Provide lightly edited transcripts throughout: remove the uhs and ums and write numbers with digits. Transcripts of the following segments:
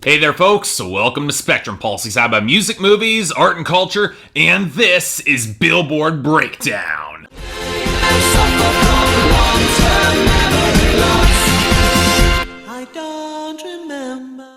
Hey there folks, welcome to Spectrum Pulse, side by music, movies, art and culture, and this is Billboard Breakdown.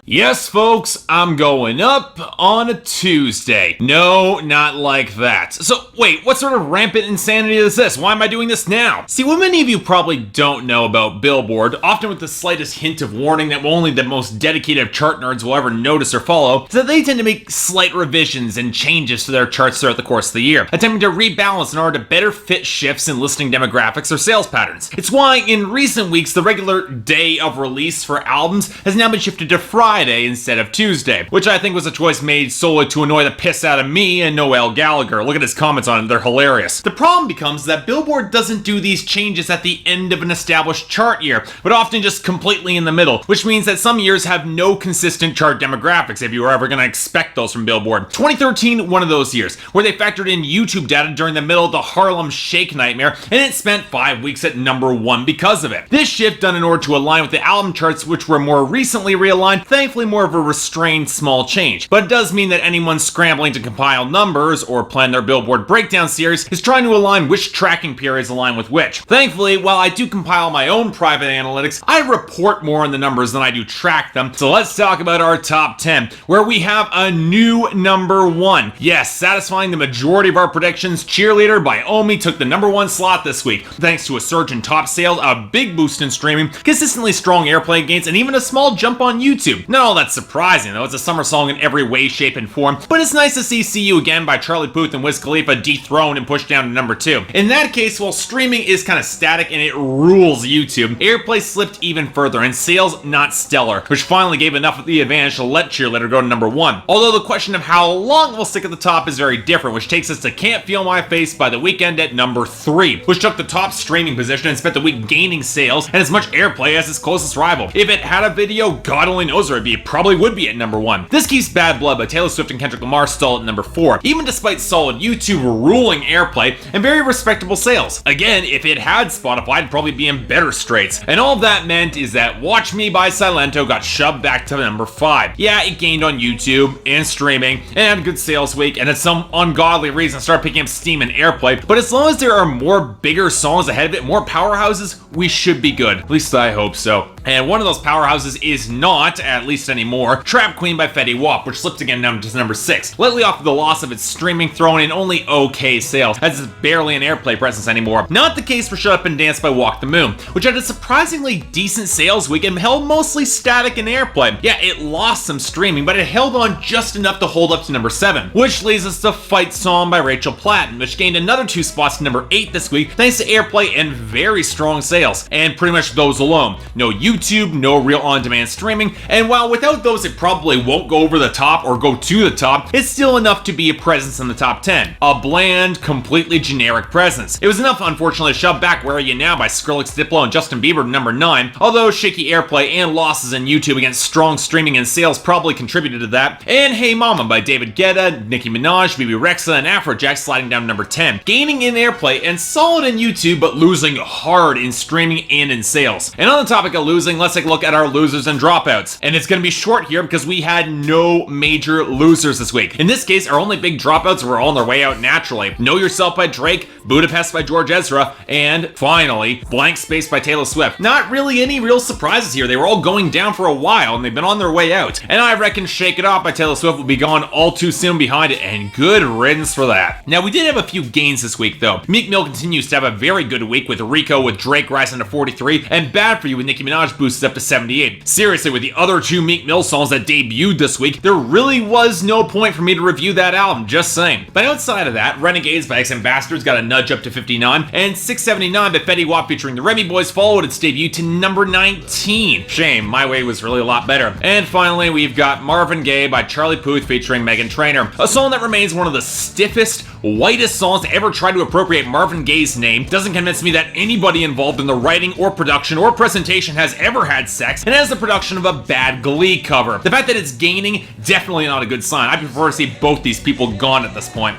Yes, folks, I'm going up on a Tuesday. No, not like that. So, wait, what sort of rampant insanity is this? Why am I doing this now? See, what many of you probably don't know about Billboard, often with the slightest hint of warning that only the most dedicated of chart nerds will ever notice or follow, is that they tend to make slight revisions and changes to their charts throughout the course of the year, attempting to rebalance in order to better fit shifts in listening demographics or sales patterns. It's why, in recent weeks, the regular day of release for albums has now been shifted to Friday instead of Tuesday, which I think was a choice made solely to annoy the piss out of me and Noel Gallagher. Look at his comments on it, they're hilarious. The problem becomes that Billboard doesn't do these changes at the end of an established chart year, but often just completely in the middle, which means that some years have no consistent chart demographics if you were ever going to expect those from Billboard. 2013, one of those years, where they factored in YouTube data during the middle of the Harlem Shake nightmare, and it spent 5 weeks at number 1 because of it. This shift done in order to align with the album charts, which were more recently realigned, thankfully more of a restrained small change, but it does mean that anyone scrambling to compile numbers or plan their Billboard Breakdown series is trying to align which tracking periods align with which. Thankfully, while I do compile my own private analytics, I report more on the numbers than I do track them, so let's talk about our top 10, where we have a new number 1. Yes, satisfying the majority of our predictions, Cheerleader by Omi took the number 1 slot this week, thanks to a surge in top sales, a big boost in streaming, consistently strong airplay gains, and even a small jump on YouTube. Not all that surprising though, it's a summer song in every way, shape, and form, but it's nice to see You Again by Charlie Puth and Wiz Khalifa dethroned and pushed down to number 2. In that case, while streaming is kind of static and it rules YouTube, airplay slipped even further and sales not stellar, which finally gave enough of the advantage to let Cheerleader go to number 1. Although the question of how long it will stick at the top is very different, which takes us to Can't Feel My Face by The Weeknd at number 3, which took the top streaming position and spent the week gaining sales and as much airplay as its closest rival. If it had a video, God only knows where it'd be. It probably would be at number 1. This keeps Bad Blood by Taylor Swift and Kendrick Lamar stalled at number 4, even despite solid YouTube ruling airplay and very respectable sales. Again, if it had Spotify, it'd probably be in better straits. And all that meant is that Watch Me by Silento got shoved back to number 5. Yeah, it gained on YouTube and streaming and had a good sales week and at some ungodly reason started picking up steam and airplay, but as long as there are more bigger songs ahead of it, more powerhouses, we should be good. At least I hope so. And one of those powerhouses is not, at least anymore, Trap Queen by Fetty Wap, which slipped again down to number 6, lately off of the loss of its streaming throne in only okay sales, as it's barely an airplay presence anymore. Not the case for Shut Up and Dance by Walk the Moon, which had a surprisingly decent sales week and held mostly static in airplay. Yeah, it lost some streaming, but it held on just enough to hold up to number 7, which leads us to Fight Song by Rachel Platten, which gained another 2 spots to number 8 this week, thanks to airplay and very strong sales, and pretty much those alone. No YouTube, no real on-demand streaming, and while without those it probably won't go over the top or go to the top, it's still enough to be a presence in the top 10. A bland, completely generic presence. It was enough, unfortunately, to shove back Where Are You Now by Skrillex, Diplo, and Justin Bieber to number 9, although shaky airplay and losses in YouTube against strong streaming and sales probably contributed to that, and Hey Mama by David Guetta, Nicki Minaj, BB Rexa, and Afrojack sliding down to number 10, gaining in airplay and solid in YouTube, but losing hard in streaming and in sales. And on the topic of losing, let's take a look at our losers and dropouts. And it's going to be short here because we had no major losers this week. In this case, our only big dropouts were on their way out naturally. Know Yourself by Drake, Budapest by George Ezra, and finally, Blank Space by Taylor Swift. Not really any real surprises here. They were all going down for a while and they've been on their way out. And I reckon Shake It Off by Taylor Swift will be gone all too soon behind it, and good riddance for that. Now, we did have a few gains this week though. Meek Mill continues to have a very good week with Rico with Drake rising to 43, and Bad For You with Nicki Minaj boosted up to 78. Seriously, with the other 2 Meek Mill songs that debuted this week, there really was no point for me to review that album, just saying. But outside of that, Renegades by Ex-Ambassadors got a nudge up to 59, and 679 by Fetty Wap featuring the Remy Boys followed its debut to number 19. Shame, My Way was really a lot better. And finally, we've got Marvin Gaye by Charlie Puth featuring Meghan Trainor, a song that remains one of the stiffest, whitest songs to ever try to appropriate Marvin Gaye's name. Doesn't convince me that anybody involved in the writing or production or presentation has ever had sex, and has the production of a bad Glee cover. The fact that it's gaining, definitely not a good sign. I prefer to see both these people gone at this point.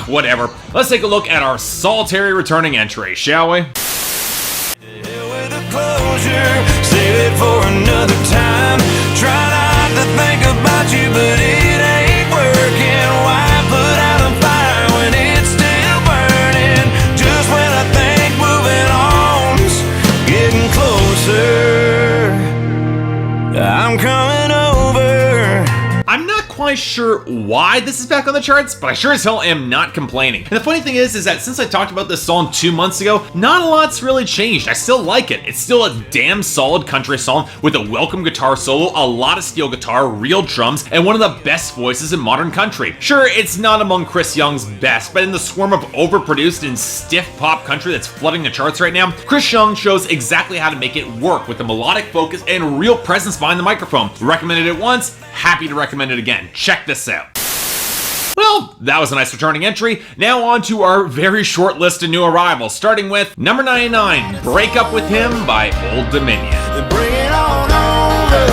Whatever. Let's take a look at our solitary returning entry, shall we? Save it for another time. Try not to think about quite sure why this is back on the charts, but I sure as hell am not complaining. And the funny thing is that since I talked about this song 2 months ago, not a lot's really changed. I still like it. It's still a damn solid country song with a welcome guitar solo, a lot of steel guitar, real drums, and one of the best voices in modern country. Sure, it's not among Chris Young's best, but in the swarm of overproduced and stiff pop country that's flooding the charts right now, Chris Young shows exactly how to make it work with the melodic focus and real presence behind the microphone. Recommended it once, happy to recommend it again. Check this out. Well, that was a nice returning entry. Now on to our very short list of new arrivals, starting with number 99, Break Up With Him by Old Dominion. Bring it on over.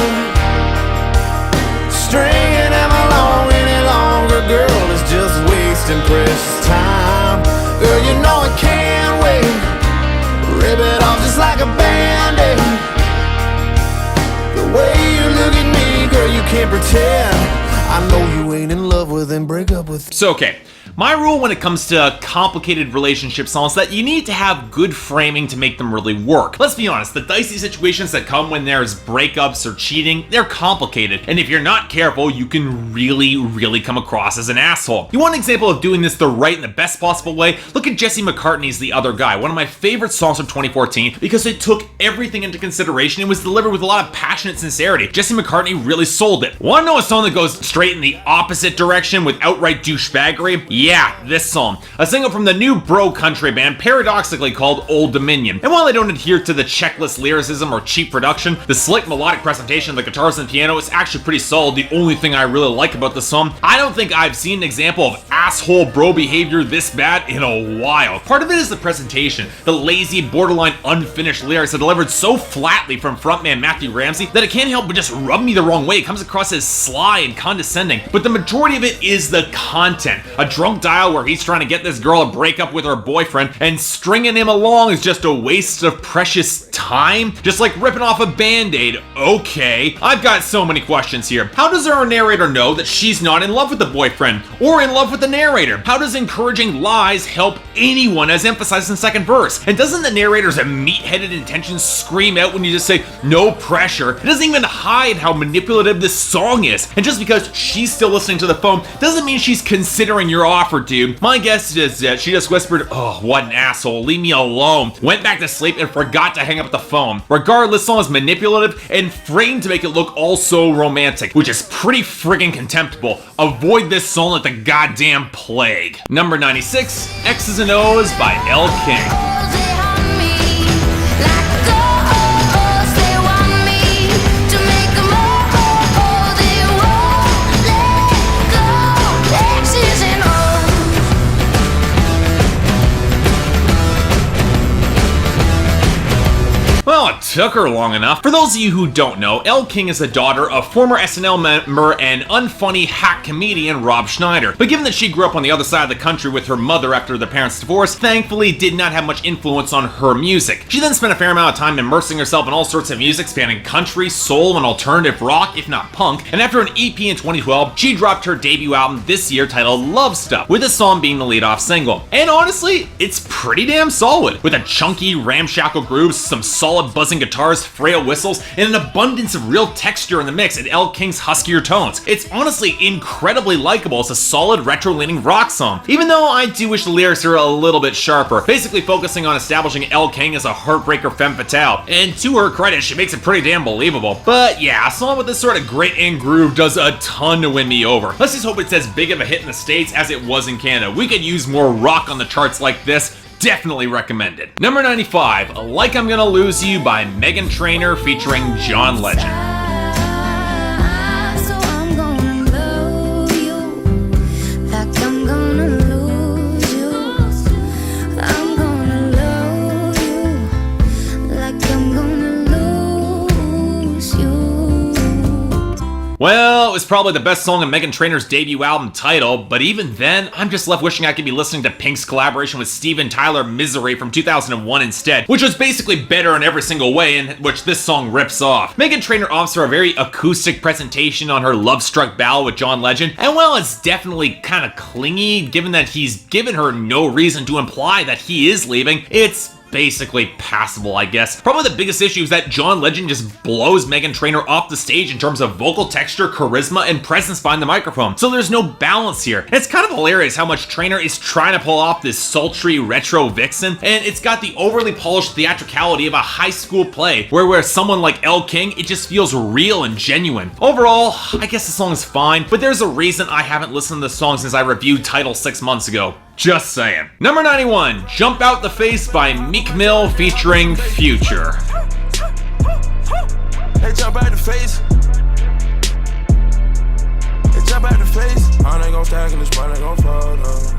Stringing them along any longer, girl, is just wasting precious time. Girl, you know I can't wait. Rip it off just like a band-aid. The way you look at me, girl, you can't pretend. I know you ain't in love with him, break up with him. So, okay. My rule when it comes to complicated relationship songs is that you need to have good framing to make them really work. Let's be honest, the dicey situations that come when there's breakups or cheating, they're complicated. And if you're not careful, you can really come across as an asshole. You want an example of doing this the right and the best possible way? Look at Jesse McCartney's The Other Guy, one of my favorite songs from 2014 because it took everything into consideration and was delivered with a lot of passionate sincerity. Jesse McCartney really sold it. Want to know a song that goes straight in the opposite direction with outright douchebaggery? Yeah, this song. A single from the new bro country band, paradoxically called Old Dominion. And while I don't adhere to the checklist lyricism or cheap production, the slick melodic presentation of the guitars and piano is actually pretty solid. The only thing I really like about the song, I don't think I've seen an example of asshole bro behavior this bad in a while. Part of it is the presentation. The lazy, borderline unfinished lyrics are delivered so flatly from frontman Matthew Ramsey that it can't help but just rub me the wrong way. It comes across as sly and condescending. But the majority of it is the content. A drunk dial where he's trying to get this girl to break up with her boyfriend, and stringing him along is just a waste of precious time, just like ripping off a band-aid. Okay, I've got so many questions here. How does our narrator know that she's not in love with the boyfriend or in love with the narrator? How does encouraging lies help anyone, as emphasized in the second verse? And doesn't the narrator's meat-headed intentions scream out when you just say no pressure? It doesn't even hide how manipulative this song is. And just because she's still listening to the phone doesn't mean she's considering your offer, dude. My guess is that she just whispered, "Oh, what an asshole, leave me alone," went back to sleep and forgot to hang up the phone. Regardless, the song is manipulative and framed to make it look all so romantic, which is pretty friggin' contemptible. Avoid this song like the goddamn plague. Number 96, X's and O's by Elle King. Well, it took her long enough. For those of you who don't know, Elle King is the daughter of former SNL member and unfunny hack comedian Rob Schneider. But given that she grew up on the other side of the country with her mother after their parents' divorce, thankfully did not have much influence on her music. She then spent a fair amount of time immersing herself in all sorts of music spanning country, soul, and alternative rock, if not punk. And after an EP in 2012, she dropped her debut album this year titled Love Stuff, with this song being the lead-off single. And honestly, it's pretty damn solid, with a chunky, ramshackle grooves, some solid buzzing guitars, frail whistles, and an abundance of real texture in the mix and Elle King's huskier tones. It's honestly incredibly likable as a solid retro-leaning rock song, even though I do wish the lyrics are a little bit sharper, basically focusing on establishing Elle King as a heartbreaker femme fatale. And to her credit, she makes it pretty damn believable. But yeah, a song with this sort of grit and groove does a ton to win me over. Let's just hope it's as big of a hit in the States as it was in Canada. We could use more rock on the charts like this. Definitely recommended. Number 95, Like I'm Gonna Lose You by Meghan Trainor featuring John Legend. Well, it was probably the best song in Meghan Trainor's debut album Tidal, but even then, I'm just left wishing I could be listening to Pink's collaboration with Steven Tyler Misery from 2001 instead, which was basically better in every single way, in which this song rips off. Meghan Trainor opts for a very acoustic presentation on her love-struck ballad with John Legend, and while it's definitely kind of clingy, given that he's given her no reason to imply that he is leaving, it's basically passable, I guess. Probably the biggest issue is that John Legend just blows Meghan Trainor off the stage in terms of vocal texture, charisma, and presence behind the microphone. So there's no balance here. And it's kind of hilarious how much Trainor is trying to pull off this sultry retro vixen, and it's got the overly polished theatricality of a high school play, where someone like Elle King, it just feels real and genuine. Overall, I guess the song is fine, but there's a reason I haven't listened to the song since I reviewed Tidal 6 months ago. Just saying. Number 91, Jump Out the Face by Meek Mill featuring Future. They jump out the face. They jump out the face. I ain't gon' stack in this money, gon' fall down.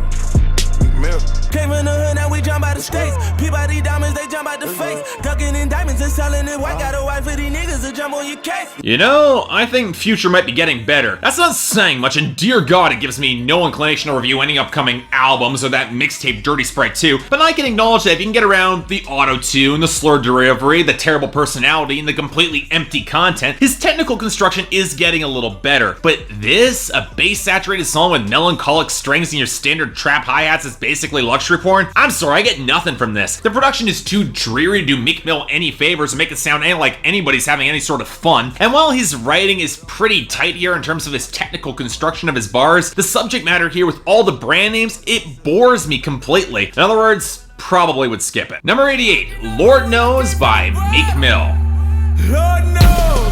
Came in the hood, now we jump out the states. Peabody diamonds, they jump out the face. Ducking in diamonds and selling it white. Got a wife for these niggas to jump on your case. You know, I think Future might be getting better. That's not saying much, and dear God, it gives me no inclination to review any upcoming albums or that mixtape Dirty Sprite 2, but I can acknowledge that if you can get around the auto-tune, the slurred delivery, the terrible personality, and the completely empty content, his technical construction is getting a little better. But this, a bass-saturated song with melancholic strings and your standard trap hi-hats is basically luxury porn? I'm sorry, I get nothing from this. The production is too dreary to do Meek Mill any favors and make it sound like anybody's having any sort of fun. And while his writing is pretty tight here in terms of his technical construction of his bars, the subject matter here with all the brand names, it bores me completely. In other words, probably would skip it. Number 88, Lord Knows by Meek Mill. Lord knows.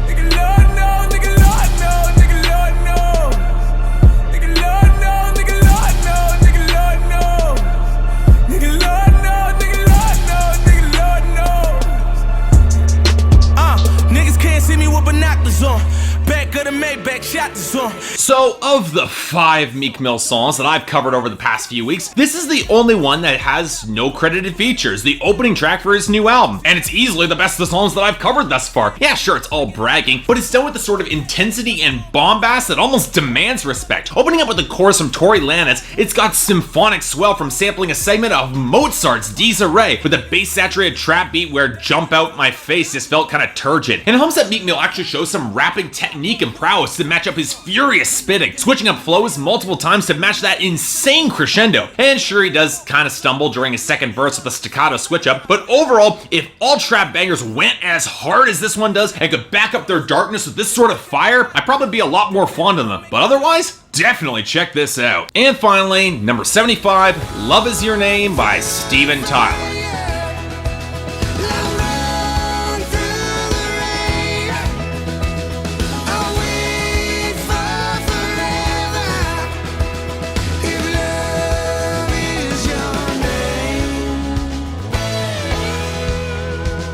Nigga, Lord knows. Nigga, Lord knows. Nigga, Lord knows. Nigga, Lord knows. Nigga, Lord knows. Nigga, Lord knows. Nigga, Lord knows. Nigga, Lord knows. Nigga, Lord knows. Niggas can't see me with binoculars on. Back of the Maybach, shot the song. So, of the 5 Meek Mill songs that I've covered over the past few weeks, this is the only one that has no credited features, the opening track for his new album. And it's easily the best of the songs that I've covered thus far. Yeah, sure, it's all bragging, but it's done with the sort of intensity and bombast that almost demands respect. Opening up with a chorus from Tory Lanez, it's got symphonic swell from sampling a segment of Mozart's Dishonourable with a bass-saturated trap beat where Jump Out My Face just felt kind of turgid. And it hums that Meek Mill actually shows some rapping technique and prowess to match up his furious spitting, switching up flows multiple times to match that insane crescendo. And sure, he does kind of stumble during his second verse with a staccato switch up, but overall, if all trap bangers went as hard as this one does and could back up their darkness with this sort of fire, I'd probably be a lot more fond of them. But otherwise, definitely check this out. And finally, number 75, Love Is Your Name by Steven Tyler.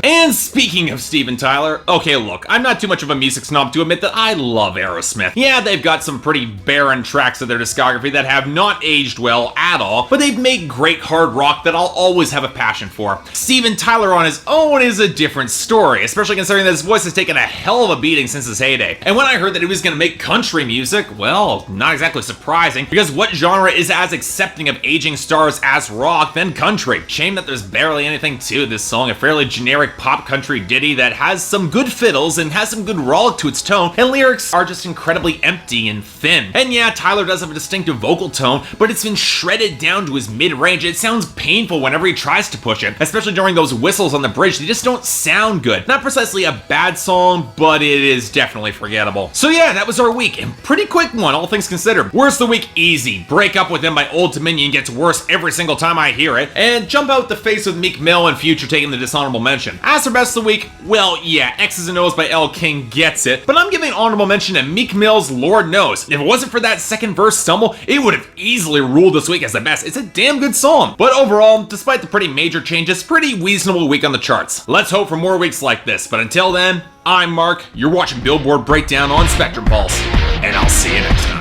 And speaking of Steven Tyler, okay look, I'm not too much of a music snob to admit that I love Aerosmith. Yeah, they've got some pretty barren tracks of their discography that have not aged well at all, but they've made great hard rock that I'll always have a passion for. Steven Tyler on his own is a different story, especially considering that his voice has taken a hell of a beating since his heyday. And when I heard that he was gonna make country music, well, not exactly surprising, because what genre is as accepting of aging stars as rock than country? Shame that there's barely anything to this song, a fairly generic pop country ditty that has some good fiddles and has some good rollick to its tone, and lyrics are just incredibly empty and thin. And yeah, Tyler does have a distinctive vocal tone, but it's been shredded down to his mid-range. It sounds painful whenever he tries to push it, especially during those whistles on the bridge. They just don't sound good. Not precisely a bad song, but it is definitely forgettable. So yeah, that was our week, and pretty quick one, all things considered. Worst of the week, easy. Break Up With Him by Old Dominion gets worse every single time I hear it, and Jump Out the Face with Meek Mill and Future taking the dishonorable mention. As for best of the week, well, yeah, X's and O's by Elle King gets it, but I'm giving honorable mention to Meek Mill's Lord Knows. If it wasn't for that second verse stumble, it would have easily ruled this week as the best. It's a damn good song. But overall, despite the pretty major changes, pretty reasonable week on the charts. Let's hope for more weeks like this, but until then, I'm Mark, you're watching Billboard Breakdown on Spectrum Pulse, and I'll see you next time.